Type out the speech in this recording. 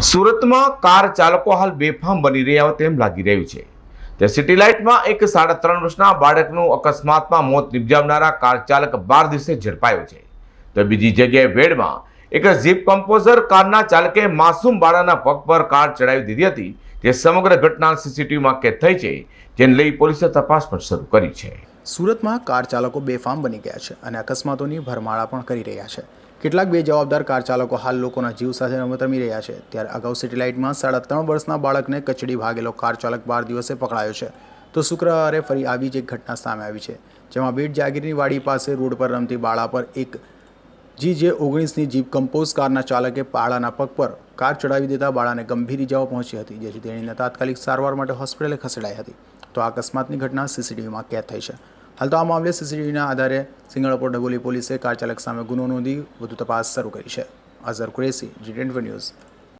સુરતમાં કાર ચાલકો હાલ બેફામ બની રહ્યા હોય તેમ લાગી રહ્યું છે. તે સિટી લાઇટમાં એક 3.5 વર્ષના બાળકનું અકસ્માતમાં મોત નિપજાવનારા કાર ચાલક 12 દિવસે ઝડપાયો છે. તો બીજી જગ્યાએ વેડમાં એક જીપ કમ્પોઝર કારના ચાલકે માસૂમ બાળાના પગ પર કાર ચડાવી દીધી હતી. જે સમગ્ર ઘટના સીસીટીવીમાં કેદ થઈ છે, જેને લઈ પોલીસે તપાસ પણ શરૂ કરી છે. સુરતમાં કાર ચાલકો બેફામ બની ગયા છે અને અકસ્માતોની ભરમાળા પણ કરી રહ્યા છે. કેટલાક બેજવાબદાર કાર ચાલકો હાલ લોકોના જીવ સાથે રમત રમી રહ્યા છે. ત્યારે અગાઉ સિટી લાઇટમાં 3.5 વર્ષના બાળકને કચડી ભાગેલો કાર ચાલક 12 દિવસે પકડાયો છે. તો શુક્રવારે ફરી આવી જ એક ઘટના સામે આવી છે, જેમાં બેટ જાગીરની વાડી પાસે રોડ પર રમતી બાળા પર એક GJ19ની જીપ કમ્પોઝ કારના ચાલકે બાળાના પગ પર કાર ચડાવી દેતા બાળાને ગંભીર ઇજાઓ પહોંચી હતી, જેથી તેણીને તાત્કાલિક સારવાર માટે હોસ્પિટલે ખસેડાઈ હતી. તો આ અકસ્માતની ઘટના સીસીટીવીમાં કેદ થઈ છે. હાલ તો આ મામલે સીસીટીવીના આધારે સિંગણપોર ડભોલી પોલીસે કાર ચાલક સામે ગુનો નોંધી વધુ તપાસ શરૂ કરી છે. Azhar Qureshi, G24 news.